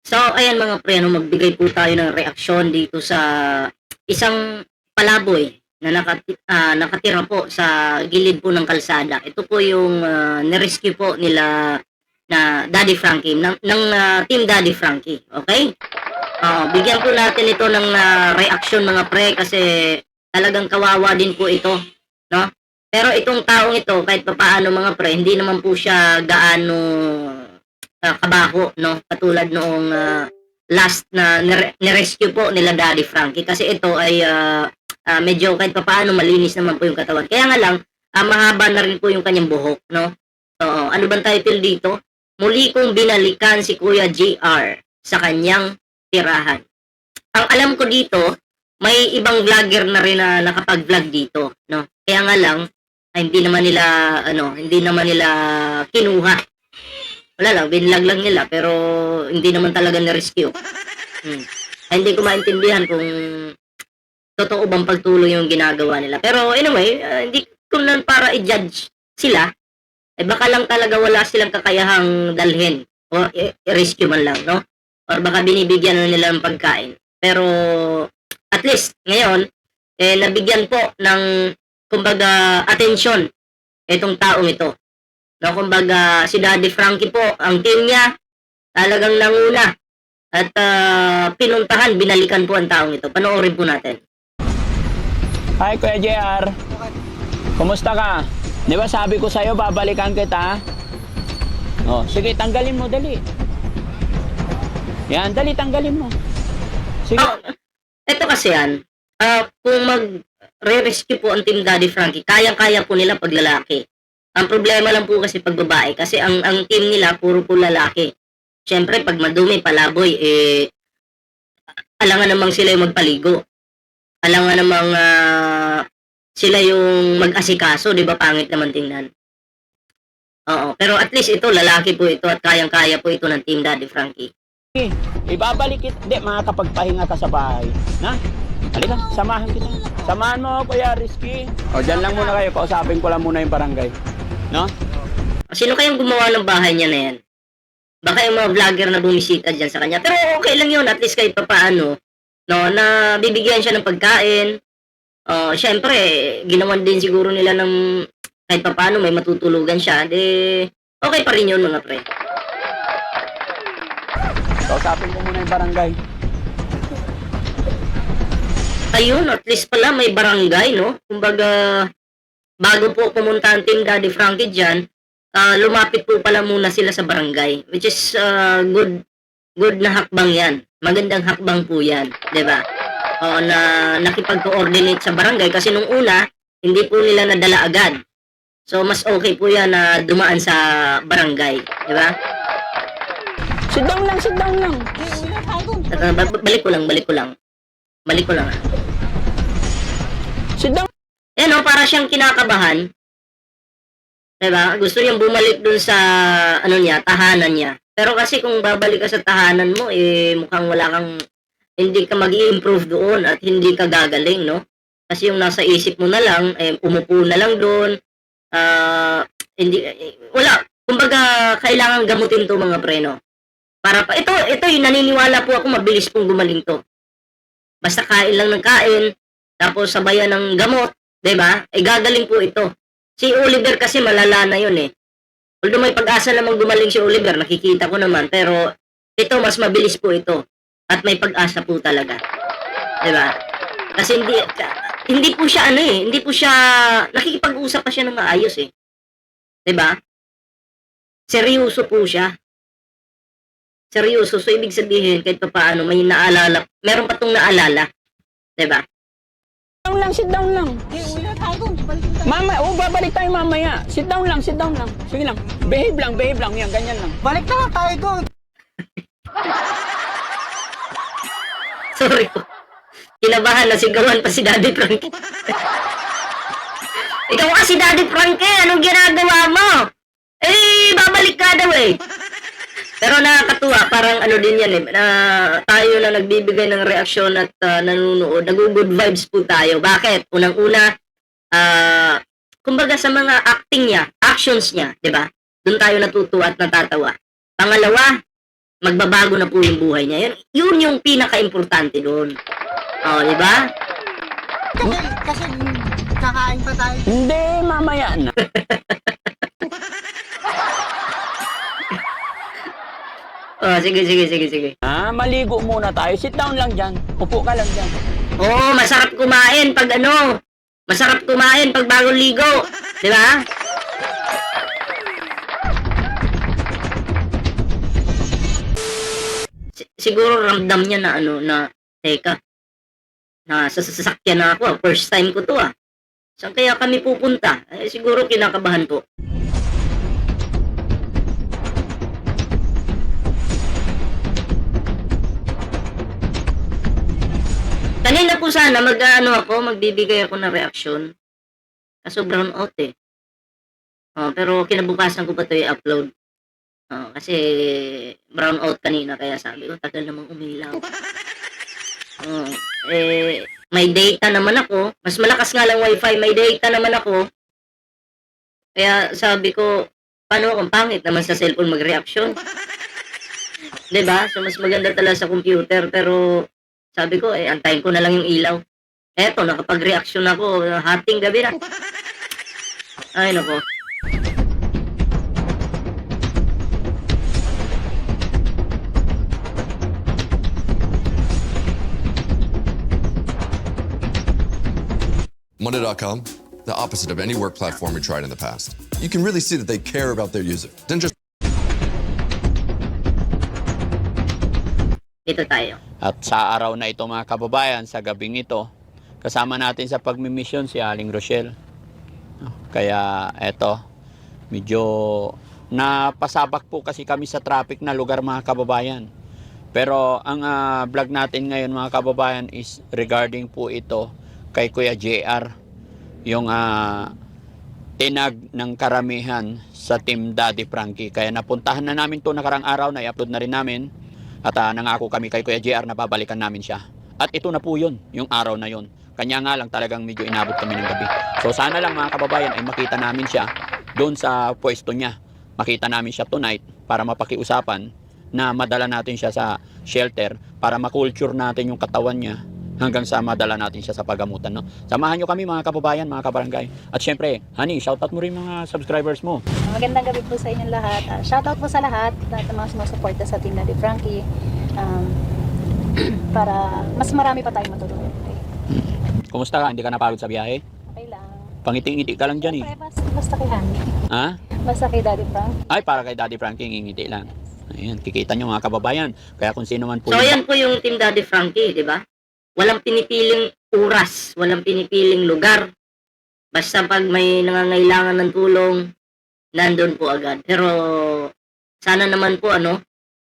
So, ayan mga pre, ano, magbigay po tayo ng reaksyon dito sa isang palaboy na nakatira po sa gilid po ng kalsada. Ito po yung nirescue po nila na Daddy Frankie, ng Team Daddy Frankie. Okay? Bigyan po natin ito ng reaksyon mga pre kasi talagang kawawa din po ito. No? Pero itong taong ito, kahit papaano mga pre, hindi naman po siya gaano kabaho, no? Katulad noong last na nirescue po nila Daddy Frankie kasi ito ay medyo kahit papaano malinis naman po yung katawan. Kaya nga lang, mahaba na rin po yung kanyang buhok, no? Oo, ano bang title dito? Muli kong binalikan si Kuya JR sa kanyang tirahan. Ang alam ko dito, may ibang vlogger na rin na nakapag-vlog dito, no? Kaya nga lang, hindi naman nila kinuha. Wala lang, binlag lang nila pero hindi naman talaga na-rescue. Hindi ko maintindihan kung totoo bang pagtuloy yung ginagawa nila. Pero anyway, hindi ko lang para i-judge sila. Baka lang talaga wala silang kakayahang dalhin o i-rescue man lang, no? Or baka binibigyan na nila ng pagkain. Pero at least ngayon, nabigyan po ng kumbaga atensyon itong taong ito. No, kumbaga si Daddy Frankie po, ang team niya talagang nanguna at pinuntahan, binalikan po ang taong ito. Panoorin po natin. Hi Kuya JR, kumusta ka? Di ba sabi ko sa'yo babalikan kita? Oh, sige, tanggalin mo, dali. Yan, dali, tanggalin mo. Sige. Ito kasi yan, kung mag-rescue po ang team Daddy Frankie, kayang-kaya po nila pag lalaki. Ang problema lang po kasi pag babae, kasi ang team nila puro po lalaki. Siyempre, pag madumi, palaboy, alangan namang sila yung magpaligo. Alangan namang sila yung mag-asikaso, di ba? Pangit naman tingnan. Oo, pero at least ito, lalaki po ito at kayang-kaya po ito ng Team Daddy Frankie. Ibabalik kita. Hindi, makakapagpahinga ka sa bahay. Na? Halika, samahan kita. Samahan mo, Kuya Rizky. O, dyan lang muna kayo. Kausapin ko lang muna yung barangay. No? Sino kayang gumawa ng bahay niya na yan? Baka yung mga vlogger na bumisita dyan sa kanya. Pero okay lang yun, at least kahit papaano, no, na bibigyan siya ng pagkain. Siyempre, ginawan din siguro nila ng kahit papaano may matutulugan siya. Okay pa rin yun mga pre. Kausapin ko muna yung barangay. Ayun, at least pala may barangay, no? Kumbaga, bago po pumunta ang Team Daddy Frankie dyan, lumapit po pala muna sila sa barangay. Which is good na hakbang yan. Magandang hakbang po yan, di ba? Na nakipag-coordinate sa barangay kasi nung una, hindi po nila nadala agad. So, mas okay po yan na dumaan sa barangay, di ba? Sit down lang, sit down lang. Balik ko lang. Sit down. Para siyang kinakabahan. Diba? Gusto niyang bumalik dun sa, tahanan niya. Pero kasi kung babalik ka sa tahanan mo, mukhang hindi ka mag-i-improve doon at hindi ka gagaling, no? Kasi yung nasa isip mo na lang, umupo na lang doon, wala. Kumbaga, kailangan gamutin to mga preno. Ito yung naniniwala po ako, mabilis pong gumaling to. Basta kain lang ng kain, tapos sabayan ng gamot, diba? Gagaling po ito. Si Oliver kasi malala na yun eh. Although may pag-asa namang gumaling si Oliver, nakikita ko naman, pero ito mas mabilis po ito. At may pag-asa po talaga. Diba? Kasi hindi po siya hindi po siya, nakikipag-usap pa siya ng maayos eh. Diba? Seryoso po siya. Seryoso. So, ibig sabihin, kahit pa paano, may naalala, meron pa tong naalala. Diba? Sit down lang. Mama, babalik tayo mamaya. Sit down lang. Sige lang. Behave lang. Yan, ganyan lang. Balik na tayo doon. Sorry po. Kinabahan na sigawan pa si Daddy Frankie. Ikaw kasi Daddy Frankie, anong ginagawa mo? Babalik ka daw eh. Pero nakakatuwa, parang din yan tayo na nagbibigay ng reaksyon at nanonood, nag-good vibes po tayo. Bakit? Unang-una, kumbaga sa mga actions niya, di ba? Doon tayo natutuwa at natatawa. Pangalawa, magbabago na po yung buhay niya. Yun yung pinaka-importante doon. Oh, di ba? Kasi kakain pa tayo. Hindi, mamaya na. Oh, sige. Maligo muna tayo. Sit down lang dyan. Upo ka lang dyan. Oo, masarap kumain pag ano. Masarap kumain pag bagong ligo. Di ba? Siguro ramdam niya na ano, na, teka, na sa sasakyan na ako. First time ko to ah. Saan kaya kami pupunta? Siguro kinakabahan po. Kanina po sana magbibigay ako ng reaksyon. Kaso brown out eh. Pero kinabukasan ko pa ito i-upload. Kasi brown out kanina kaya sabi ko, tagal namang umilaw. May data naman ako. Mas malakas nga lang wifi, may data naman ako. Kaya sabi ko, paano kung pangit naman sa cellphone mag-reaction? Diba? So mas maganda talaga sa computer pero sabi ko, antayin ko na lang yung ilaw. Eto, nakapag-reaction ako. Hating gabi na. Ay, nako. Monday.com, the opposite of any work platform we tried in the past. You can really see that they care about their user. Then just Dito tayo. At sa araw na ito mga kababayan, sa gabing ito, kasama natin sa pagmimisyon si Aling Rochelle. Kaya eto, medyo napasabak po kasi kami sa traffic na lugar mga kababayan. Pero ang vlog natin ngayon mga kababayan is regarding po ito kay Kuya JR. Yung tinag ng karamihan sa Team Daddy Frankie. Kaya napuntahan na namin to nakarang araw na i-upload na rin namin. At nangako kami kay Kuya JR na babalikan namin siya. At ito na po yun, yung araw na yun. Kanya nga lang talagang medyo inabot kami ng gabi. So sana lang mga kababayan ay makita namin siya doon sa pwesto niya. Makita namin siya tonight para mapakiusapan na madala natin siya sa shelter para makulture natin yung katawan niya hanggang sa madala natin siya sa pagamutan. No? Samahan nyo kami mga kababayan, mga kabarangay. At syempre, honey, shoutout mo rin mga subscribers mo. Magandang gabi po sa inyong lahat. Shoutout po sa lahat ng mga sumusuporta sa Team Daddy Frankie. Para mas marami pa tayong matulungan. Kumusta ka? Hindi ka napagod sa biyahe? Okay lang. Pangiting-ngiti ka lang dyan eh. Siyempre, basta kay Honey. Ha? Basta kay Daddy Frankie. Ay, para kay Daddy Frankie, ngingiti lang. Ayan, kikita nyo mga kababayan. Kaya kung sino man po So, yan po yung Team Daddy Frankie, di ba? Walang pinipiling oras, walang pinipiling lugar. Basta pag may nangangailangan ng tulong, nandun po agad. Pero, sana naman po,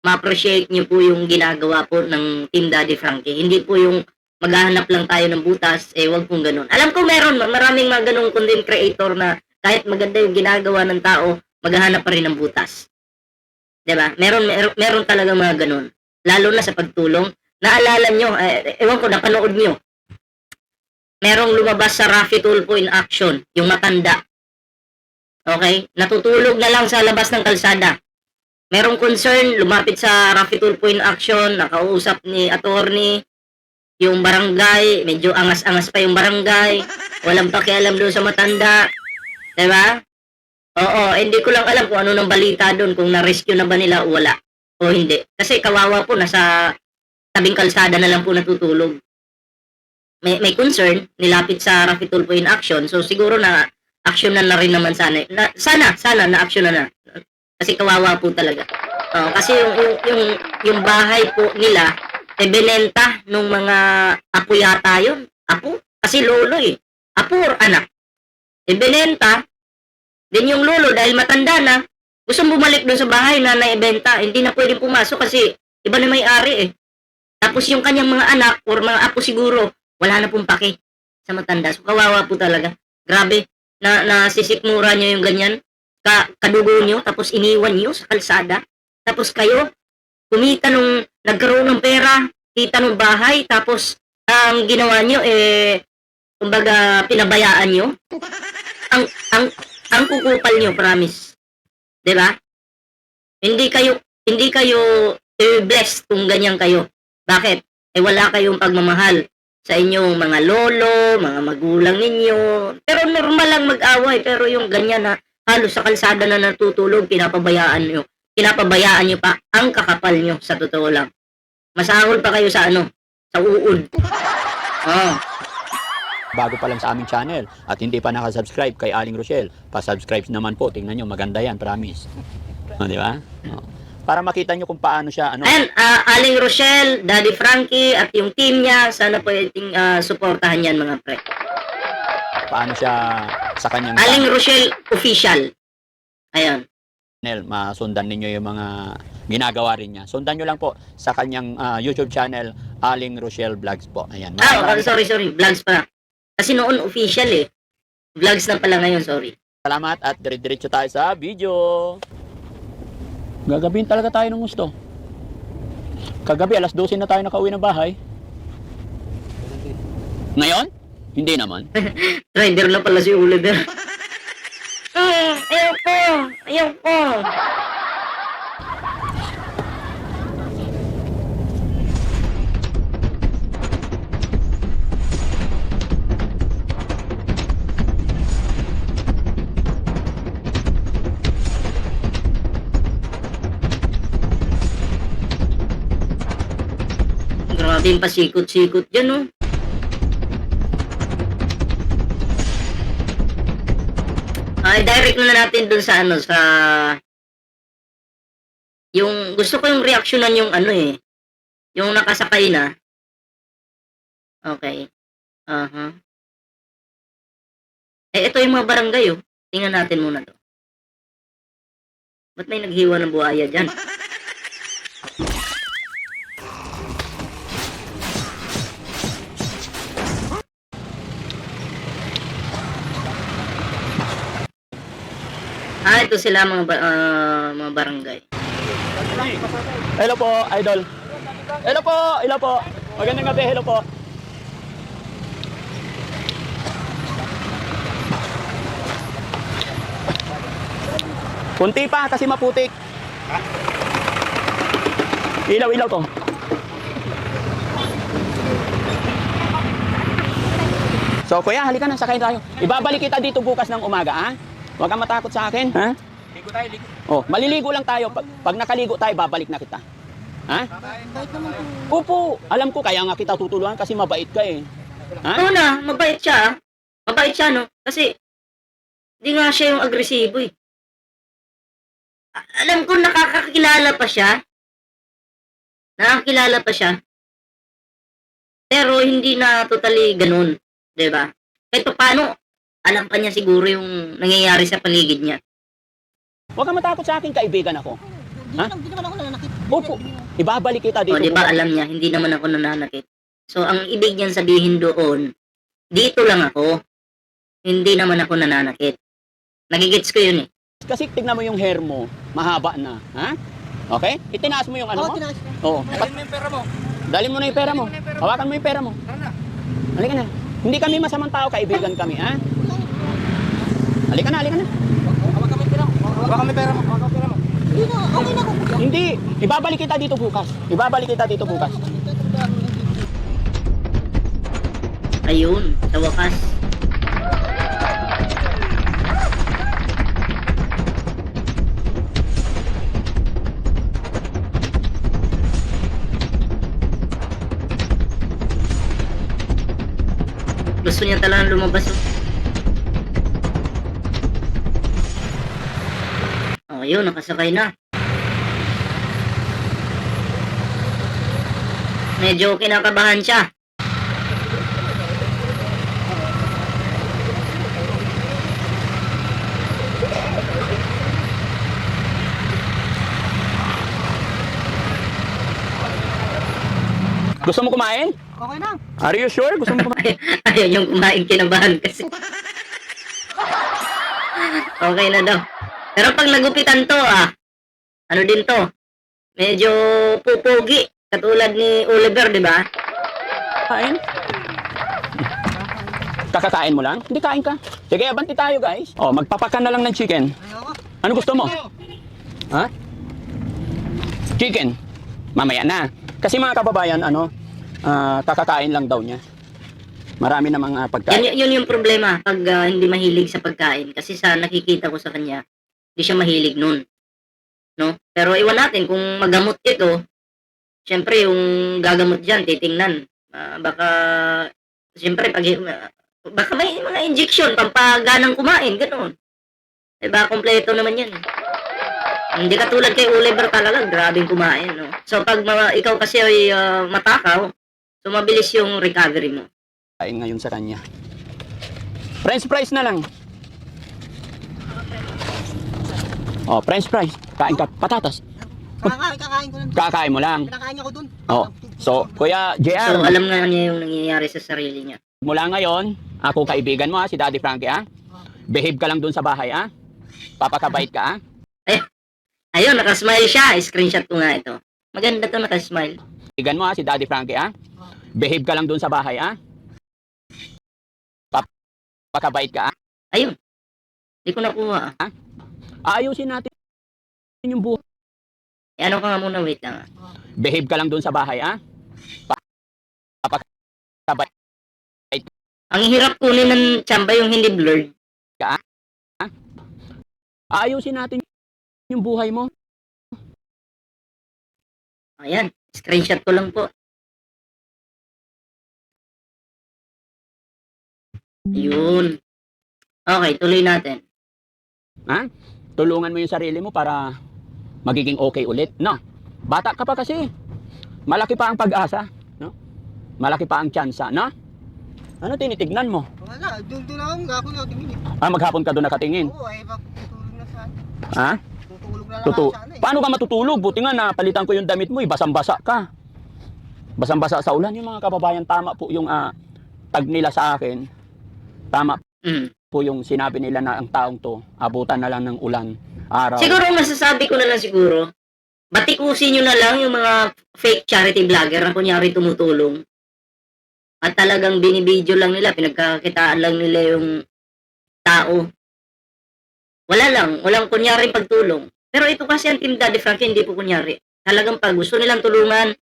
ma-appreciate nyo po yung ginagawa po ng Team Daddy Frankie. Hindi po yung maghahanap lang tayo ng butas, wag pong ganun. Alam ko maraming mga ganung content creator na kahit maganda yung ginagawa ng tao, maghahanap pa rin ng butas. Diba? Meron talaga mga ganun. Lalo na sa pagtulong. Naalala nyo, ewan ko, napanood nyo. Merong lumabas sa Rafi Tulfo in action, yung matanda. Okay? Natutulog na lang sa labas ng kalsada. Merong concern, lumapit sa Rafi Tulfo in action, nakausap ni attorney, yung barangay, medyo angas-angas pa yung barangay, walang pakialam doon sa matanda. Diba? Oo, hindi ko lang alam kung ano nang balita doon, kung na-rescue na ba nila o wala, o hindi. Kasi kawawa po, nasa tabing kalsada na lang po natutulog. May concern, nilapit sa Rafi Tulfo in action, so siguro na action na rin naman sana. Sana na action na. Kasi kawawa po talaga. Kasi yung bahay po nila, binenta nung mga apo yata yun. Apo? Kasi lolo eh. Apo or anak. Binenta. Din yung lolo dahil matanda na, gustong bumalik doon sa bahay na naibenta. Hindi na pwedeng pumasok kasi iba na may-ari eh. Tapos yung kanyang mga anak or mga apo siguro, wala na pong paki sa matanda. So kawawa po talaga. Grabe. Nasisikmura nyo yung ganyan. Kadugo nyo, tapos iniwan nyo sa kalsada. Tapos kayo, kumita nung nagkaroon ng pera, kita nung bahay, tapos ang ginawa nyo, kumbaga pinabayaan nyo. Ang kukupal nyo, promise. 'Di ba? Hindi kayo blessed kung ganyan kayo. Bakit? Wala kayong pagmamahal sa inyong mga lolo, mga magulang ninyo. Pero normal lang mag-away. Pero yung ganyan na halos sa kalsada na natutulog, pinapabayaan nyo pa ang kakapal nyo, sa totoo lang. Masahol pa kayo sa sa uod. Oh. Bago pa lang sa aming channel at hindi pa nakasubscribe kay Aling Rochelle, pa-subscribe naman po. Tingnan nyo, maganda yan, promise. Di ba? Para makita nyo kung paano siya, Ayan, Aling Rochelle, Daddy Frankie, at yung team niya, sana pwedeng suportahan yan, mga pre. paano siya sa kanyang Aling Rochelle Official. Ayan. channel, masundan ninyo yung mga ginagawa rin niya. Sundan nyo lang po sa kanyang YouTube channel, Aling Rochelle Vlogs po. Ayan. Sorry. Vlogs pa. Kasi noon official eh. Vlogs na pala ngayon, sorry. Salamat at dire-diretso tayo sa video. Gagabihin talaga tayo ng gusto. Kagabi, alas 12 na tayo nakauwi ng bahay. Ngayon? Hindi naman. Rider na pala si Oliver. Ayaw ko. Grabe yung pasikot-sikot dyan, oh. Ay, direct na natin dun sa sa yung gusto ko yung reaksyonan yung yung nakasakay na. Okay. Ito yung mga barangay, oh. Tingnan natin muna to. Ba't may naghiwa ng buhaya dyan? Ito sila mga barangay. Hello po, idol. Hello po. Magandang gabi, hello po. Kunti pa kasi maputik. Ilaw to. So kuya, halika na, sakay tayo. Ibabalik kita dito bukas ng umaga, ha? Huwag kang matakot sa akin, ha? Ligo tayo, ligo. Oh, maliligo lang tayo. Pag nakaligo tayo, babalik na kita. Ha? Bait naman po. Opo, alam ko kaya nga kita tutulungan kasi mabait ka eh. Ha? Oo na, mabait siya. Mabait siya, no? Kasi, hindi nga siya yung agresibo eh. Alam ko nakakakilala pa siya. Pero hindi na totally ganun. Diba? Kahit pa paano, alam pa niya siguro yung nangyayari sa paligid niya. Huwag kang matakot sa akin, kaibigan ako. Ha? Hindi naman ako nananakit. Opo, ibabalik kita dito. O, diba alam niya, hindi naman ako nananakit. So, ang ibig niyan sabihin doon, dito lang ako. Hindi naman ako nananakit. Nagigits ko yun eh. Kasi tignan mo yung hair mo, mahaba na. Ha? Okay? Itinaas mo yung ano mo? tinaas niya. Oo. Dalhin mo yung pera mo. Dalhin mo na yung pera mo. Hawakan mo yung pera mo. Tara na. Halika na. Hindi kami masamang tao, kaibigan kami, ha? Halika na. Hawakan mo yung pera mo. Hawakan mo yung pera mo. Hindi na, okay na ako. Hindi, ibabalik kita dito bukas. Ayun, sa wakas. Gusto niya talagang lumabas. Oh, yun, nakasakay na. Medyo kinakabahan siya. Gusto mo kumain? Okay na. Are you sure? Gusto mo kumain? Ayaw niyong kumain, kinabahan kasi. Okay na daw. Pero pag nagupitan to, ano din to? Medyo pupugi. Katulad ni Oliver, di ba? Kain? Kakakain mo lang? Hindi, kain ka. Sige, abanti tayo guys. Oh, magpapakan na lang ng chicken. Ayoko. Ano gusto mo? Ha? Chicken. Mamaya na. Kasi mga kababayan, kakakain lang daw niya. Marami na mga pagkain. Yun yung problema pag hindi mahilig sa pagkain. Kasi sa nakikita ko sa kanya, hindi siya mahilig nun. No? Pero iwan natin kung magamot ito, syempre yung gagamot dyan, titingnan. Baka, syempre, baka may mga injection, pampaganang kumain, gano'n. Diba, kompleto naman yan. Hindi katulad kay Oliver talaga, grabing kumain, no? So, pag ikaw kasi ay matakaw, so mabilis yung recovery mo. Kain ngayon sa kanya. French fries na lang. Oh, French fries. Kain ka. Patatas. Kakain ko lang. Kakain mo lang. Kinakain ako dun. Oh. So, Kuya JR, So, alam nga niya yung nangyayari sa sarili niya. mula ngayon, ako kaibigan mo si Daddy Frankie Behave ka lang dun sa bahay Papakabait ka Ayun, nakasmile siya. Screenshot ko nga ito. Maganda to, nakasmile. Kaibigan mo si Daddy Frankie Behave ka lang dun sa bahay Papakabait ka Ayun. Hindi ko nakuha. Ayusin natin yung buhay. Ano ka nga muna, wait lang. Behave ka lang dun sa bahay Papakabait Ang hirap kunin ng tsamba yung hindi blurred. Ayusin natin yung buhay mo. Ayan, screenshot ko lang po. Ayun. Okay, tuloy natin. Tulungan mo yung sarili mo para magiging okay ulit, no? Bata ka pa kasi. Malaki pa ang pag-asa, no? Malaki pa ang tsansa, no? Ano tinitignan mo? Wala, doon ako na tingin. Maghapon ka doon nakatingin. Oo, tutulog na sana. Tutulog na lang Tutu. ako sana Paano ka matutulog? Buti nga napalitan ko yung damit mo, basang-basa ka. Basang-basa sa ulan. Yung mga kababayan, tama po yung tag nila sa akin. Tama po yung sinabi nila na ang taong to, abutan na lang ng ulan, araw. Siguro masasabi ko na lang siguro, batikusin nyo na lang yung mga fake charity vlogger na kunyari tumutulong. At talagang binibideo lang nila, pinagkakitaan lang nila yung tao. Walang kunyaring pagtulong. Pero ito kasi ang Team Daddy Frankie, hindi po kunyari. Talagang pag gusto nilang tulungan,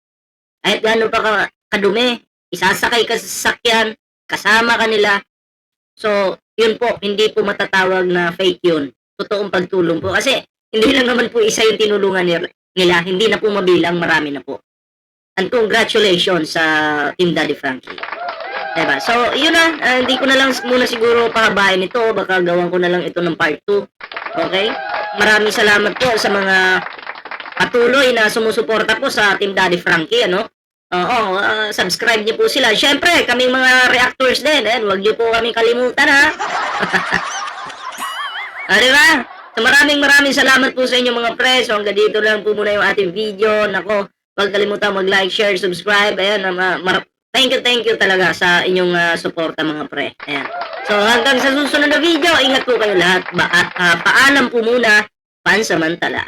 kahit gaano pa kadumi, isasakay ka sa sasakyan, kasama ka nila. So, yun po, hindi po matatawag na fake yun. Totoong pagtulong po. Kasi, hindi lang naman po isa yung tinulungan nila. Hindi na po mabilang, marami na po. And congratulations sa Team Daddy Frankie. Diba? So, yun na. Hindi ko na lang muna siguro pahabain ito. Baka gawan ko na lang ito ng part 2. Okay? Maraming salamat po sa mga patuloy na sumusuporta po sa Team Daddy Frankie. Subscribe niyo po sila. Siyempre, kaming mga reactors din. Huwag niyo po kami kalimutan, ha? Diba? So, maraming salamat po sa inyo mga pre. So, hanggang dito lang po muna yung ating video. Nako, huwag kalimutan mag-like, share, subscribe. Ayan, thank you talaga sa inyong suporta mga pre. Ayan. So, hanggang sa susunod na video, ingat po kayo lahat. At paalam po muna, pansamantala.